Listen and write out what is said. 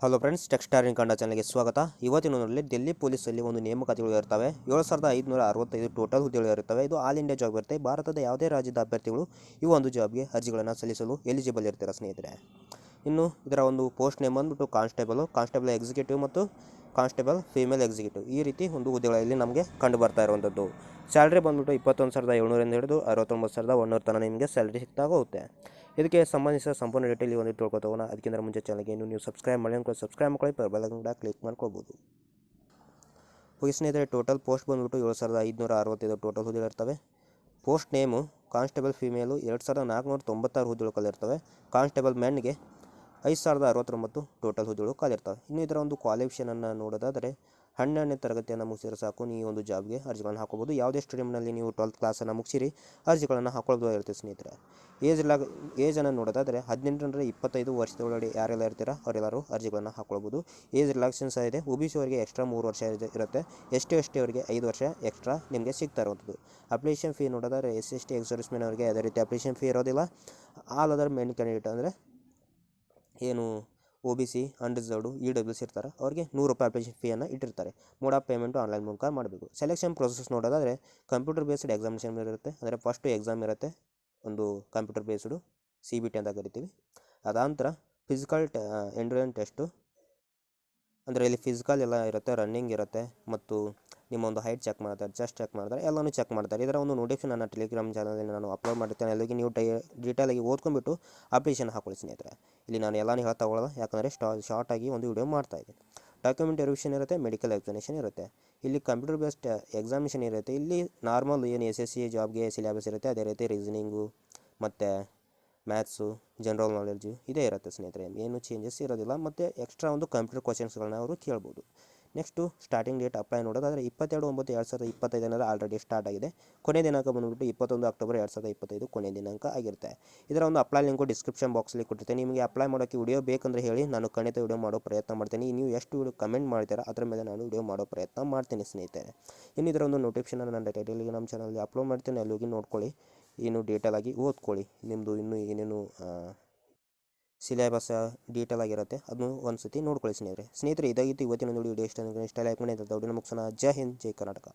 Hello friends, ಟೆಕ್ಸ್ಟಾರ್ ಇನ್ ಕನ್ನಡ ಚಾನಲ್ಗೆ ಸ್ವಾಗತ. ಇವತ್ತಿನ ದಿನದಲ್ಲಿ ಡೆಲ್ಲಿ ಪೊಲೀಸಲ್ಲಿ ಒಂದು ನೇಮಕಾತಿಗಳು ಇರ್ತವೆ. 7565 ಟೋಟಲ್ ಹುದ್ದೆಗಳು ಇರ್ತವೆ. ಇದು ಆಲ್ ಇಂಡಿಯಾ ಜಾಬ್ ಇರುತ್ತೆ. ಭಾರತದ ಯಾವುದೇ ರಾಜ್ಯದ ಅಭ್ಯರ್ಥಿಗಳು ಈ ಒಂದು ಜಾಬ್ಗೆ ಅರ್ಜಿಗಳನ್ನು ಸಲ್ಲಿಸಲು ಎಲಿಜಿಬಲ್ ಇರ್ತಾರೆ ಸ್ನೇಹಿತರೆ. ಇನ್ನು ಇದರ ಒಂದು ಪೋಸ್ಟ್ ನೇಮ್ ಬಂದ್ಬಿಟ್ಟು ಕಾನ್ಸ್ಟೇಬಲ್ ಎಕ್ಸಿಕ್ಯೂಟಿವ್ ಮತ್ತು ಕಾನ್ಸ್ಟೇಬಲ್ ಫೀಮೇಲ್ ಎಕ್ಸಿಕ್ಯೂಟಿವ್, ಈ ರೀತಿ ಒಂದು ಹುದ್ದೆಗಳಲ್ಲಿ ನಮಗೆ ಕಂಡು ಬರ್ತಾ ಇರುವಂಥದ್ದು. ಸ್ಯಾಲ್ರಿ ಬಂದ್ಬಿಟ್ಟು 21,700 ಹಿಡಿದು 69,100 ತನಕ ನಿಮಗೆ ಸ್ಯಾಲ್ರಿ ಸಿಗ್ತಾ ಹೋಗುತ್ತೆ. ಇದಕ್ಕೆ ಸಂಬಂಧಿಸಿದ ಸಂಪೂರ್ಣ ಡೀಟೇಲ್ ಒಂದು ತಿಳ್ಕೊತೋಗೋಣ. ಅದಕ್ಕಿಂತ ಮುಂಚೆ ಚಾನಲ್ಗೆ ನೀವು ಸಬ್ಸ್ಕ್ರೈಬ್ ಮಾಡಿ ಅನ್ಕೊಂಡು ಸಬ್ಸ್ಕ್ರೈಬ್ ಮಾಡ್ಕೊಳ್ಳಿ, ಬೆಲ್ ಕೂಡ ಕ್ಲಿಕ್ ಮಾಡ್ಕೊಳ್ಬೋದು. ಹೋಗಿ ಸ್ನೇಹಿತರೆ, ಟೋಟಲ್ ಪೋಸ್ಟ್ ಬಂದ್ಬಿಟ್ಟು 7,565 ಟೋಟಲ್ ಹುದ್ದೆಗಳು ಇರ್ತವೆ. ಪೋಸ್ಟ್ ನೇಮು ಕಾನ್ಸ್ಟೇಬಲ್ ಫೀಮೇಲು 2,496 ಹುದ್ದೆಗಳು ಕಲಿರ್ತವೆ. ಕಾನ್ಸ್ಟೇಬಲ್ ಮೆನ್ಗೆ 5,069 ಟೋಟಲ್ ಹುದ್ದೆಗಳು ಕಾಲಿರ್ತವೆ. ಇನ್ನು ಇದರ ಒಂದು ಕ್ವಾಲಿಫಿಕೇಷನನ್ನು ನೋಡೋದಾದರೆ 12ನೇ ತರಗತಿಯನ್ನು ಮುಗಿಸಿದ್ರೆ ಸಾಕು, ನೀವು ಒಂದು ಜಾಬ್ಗೆ ಅರ್ಜಿಗಳನ್ನು ಹಾಕೋಬೋದು. ಯಾವುದೇ ಸ್ಟೇಡಿಯಂನಲ್ಲಿ ನೀವು 12th ಕ್ಲಾಸನ್ನು ಮುಗಿಸಿರಿ ಅರ್ಜಿಗಳನ್ನು ಹಾಕೊಳ್ಳೋದಾಗಿರುತ್ತೆ ಸ್ನೇಹಿತರೆ. ಏಜನ್ನು ನೋಡೋದಾದರೆ 18ರಿಂದ 25 ವರ್ಷದೊಳಗಡೆ ಯಾರೆಲ್ಲ ಇರ್ತೀರಾ ಅವರೆಲ್ಲರೂ ಅರ್ಜಿಗಳನ್ನು ಹಾಕೊಳ್ಬೋದು. ಏಜ್ ರಿಲ್ಯಾಕ್ಸೇಷನ್ಸ್ ಇದೆ. OBC ಅವರಿಗೆ ಎಕ್ಸ್ಟ್ರಾ 3 ವರ್ಷ ಇರುತ್ತೆ. ST ಅವರಿಗೆ 5 ವರ್ಷ ಎಕ್ಸ್ಟ್ರಾ ನಿಮಗೆ ಸಿಗ್ತಾ ಇರುವಂಥದ್ದು. ಅಪ್ಲಿಕೇಶನ್ ಫೀ ನೋಡೋದಾದರೆ SC ಎಕ್ಸ್ ಸರ್ವಿಸ್ಮೆನ್ ಅವರಿಗೆ ಯಾವುದೇ ರೀತಿ ಅಪ್ಲಿಕೇಶನ್ ಫೀ ಇರೋದಿಲ್ಲ. ಆಲ್ ಅದರ್ ಮೇನ್ ಕ್ಯಾಂಡಿಡೇಟ್ ಅಂದರೆ ಏನು OBC ಅನ್ರಿಸರ್ವ್ಡು EWS ಇರ್ತಾರೆ ಅವ್ರಿಗೆ 100 ರೂಪಾಯಿ ಅಪ್ಲಿಕೇಶನ್ ಫೀಯನ್ನು ಇಟ್ಟಿರ್ತಾರೆ. ಮೋಡ್ ಆಫ್ ಪೇಮೆಂಟು ಆನ್ಲೈನ್ ಮೂಲಕ ಮಾಡಬೇಕು. ಸೆಲೆಕ್ಷನ್ ಪ್ರೊಸೆಸ್ ನೋಡೋದಾದರೆ ಕಂಪ್ಯೂಟರ್ ಬೇಸ್ಡ್ ಎಕ್ಸಾಮಿನೇಷನ್ ಇರುತ್ತೆ. ಅಂದರೆ ಫಸ್ಟು ಎಕ್ಸಾಮ್ ಇರುತ್ತೆ, ಒಂದು ಕಂಪ್ಯೂಟರ್ ಬೇಸ್ಡು CBT ಅಂತ ಕರಿತೀವಿ. ಅದಾನಂತರ ಫಿಸಿಕಲ್ ಎಂಡ್ಯೂರೆನ್ಸ್ ಟೆಸ್ಟು, ಅಂದರೆ ಇಲ್ಲಿ ಫಿಸಿಕಲ್ ಎಲ್ಲ ಇರುತ್ತೆ, ರನ್ನಿಂಗ್ ಇರುತ್ತೆ, ಮತ್ತು ನಿಮ್ಮ ಒಂದು ಹೈಟ್ ಚೆಕ್ ಮಾಡ್ತಾರೆ, ಚೆಸ್ಟ್ ಚೆಕ್ ಮಾಡ್ತಾರೆ, ಎಲ್ಲನೂ ಚೆಕ್ ಮಾಡ್ತಾರೆ. ಇದರ ಒಂದು ನೋಟಿಫಿಕೇಶನ್ ನನ್ನ ಟೆಲಿಗ್ರಾಮ್ ಚಾನಲಲ್ಲಿ ನಾನು ಅಪ್ಲೋಡ್ ಮಾಡಿರ್ತೇನೆ. ಅಲ್ಲಿಗೆ ನೀವು ಡೀಟೇಲಾಗಿ ಓದ್ಕೊಂಡ್ಬಿಟ್ಟು ಅಪ್ಲಿಕೇಶನ್ ಹಾಕೊಳ್ಳಿ ಸ್ನೇಹಿತರೆ. ಇಲ್ಲಿ ನಾನು ಎಲ್ಲನೂ ಹೇಳ್ತಾ ಹೋಗೋಲ್ಲ, ಯಾಕಂದರೆ ಶಾರ್ಟಾಗಿ ಒಂದು ವಿಡಿಯೋ ಮಾಡ್ತಾಯಿದ್ದೆ. ಡಾಕ್ಯುಮೆಂಟ್ ವೆರಿಫಿಕೇಷನ್ ಇರುತ್ತೆ, ಮೆಡಿಕಲ್ ಎಕ್ಸಾಮಿನೇಷನ್ ಇರುತ್ತೆ. ಇಲ್ಲಿ ಕಂಪ್ಯೂಟರ್ ಬೇಸ್ಡ್ ಎಕ್ಸಾಮಿನೇಷನ್ ಇರುತ್ತೆ. ಇಲ್ಲಿ ನಾರ್ಮಲ್ ಏನು SSC ಜಾಬ್ಗೆ ಸಿಲೆಬಸ್ ಇರುತ್ತೆ ಅದೇ ರೀತಿ ರೀಸನಿಂಗು ಮತ್ತು ಮ್ಯಾಥ್ಸು, ಜನರಲ್ ನಾಲೆಡ್ಜು ಇದೇ ಇರುತ್ತೆ ಸ್ನೇಹಿತರೆ. ಏನು ಚೇಂಜಸ್ ಇರೋದಿಲ್ಲ. ಮತ್ತು ಎಕ್ಸ್ಟ್ರಾ ಒಂದು ಕಂಪ್ಯೂಟರ್ ಕ್ವಶನ್ಸ್ಗಳನ್ನ ಅವರು ಕೇಳ್ಬೋದು. ನೆಕ್ಸ್ಟು ಸ್ಟಾರ್ಟಿಂಗ್ ಡೇಟ್ ಅಪ್ಲೈ ನೋಡೋದಾದರೆ 22/9/2025 ಆಲ್ರೆಡಿ ಸ್ಟಾರ್ಟ್ ಆಗಿದೆ. ಕೊನೆ ದಿನಾಂಕ ಬಂದುಬಿಟ್ಟು 21 ಅಕ್ಟೋಬರ್ 2025 ಕೊನೆ ದಿನಾಂಕ ಆಗಿರುತ್ತೆ. ಇದರ ಒಂದು ಅಪ್ಲೈ ಲಿಂಕು ಡಿಸ್ಕ್ರಿಪ್ಷನ್ ಬಾಕ್ಸಲ್ಲಿ ಕೊಟ್ಟಿರ್ತೀನಿ. ನಿಮಗೆ ಅಪ್ಲೈ ಮಾಡೋಕ್ಕೆ ವಿಡಿಯೋ ಬೇಕಂದರೆ ಹೇಳಿ, ನಾನು ಖಂಡಿತ ವಿಡಿಯೋ ಮಾಡೋ ಪ್ರಯತ್ನ ಮಾಡ್ತೀನಿ. ನೀವು ಎಷ್ಟು ವಿಡಿಯೋ ಕಮೆಂಟ್ ಮಾಡ್ತೀರಾ ಅದರ ಮೇಲೆ ನಾನು ವಿಡಿಯೋ ಮಾಡೋ ಪ್ರಯತ್ನ ಮಾಡ್ತೀನಿ ಸ್ನೇಹಿತರೆ. ಇನ್ನು ಇದರ ಒಂದು ನೋಟಿಫಿಕೇಶನ್ ನನ್ನ ಟೈಟಲಿಗೆ ನಮ್ಮ ಚಾನಲಲ್ಲಿ ಅಪ್ಲೋಡ್ ಮಾಡ್ತೀನಿ, ಅಲ್ಲಿ ಹೋಗಿ ನೋಡ್ಕೊಳ್ಳಿ. ಇನ್ನು ಡೀಟೇಲಾಗಿ ಓದ್ಕೊಳ್ಳಿ. ನಿಮ್ಮದು ಇನ್ನೂ ಏನೇನು ಸಿಲೆಬಸ್ ಡೀಟೇಲ್ ಆಗಿರುತ್ತೆ ಅದನ್ನು ಒಂದು ಸತಿ ನೋಡ್ಕೊಳ್ಳಿ ಸ್ನೇಹಿತರೆ. ಇದಾಗಿತ್ತು ಇವತ್ತಿನ ವಿಡಿಯೋ. ಇಷ್ಟ ಲೈಕ್ ಮಾಡಿ ಅಂತ ಮುಗಿಸೋಣ. ಜೈ ಹಿಂದ್, ಜೈ ಕರ್ನಾಟಕ.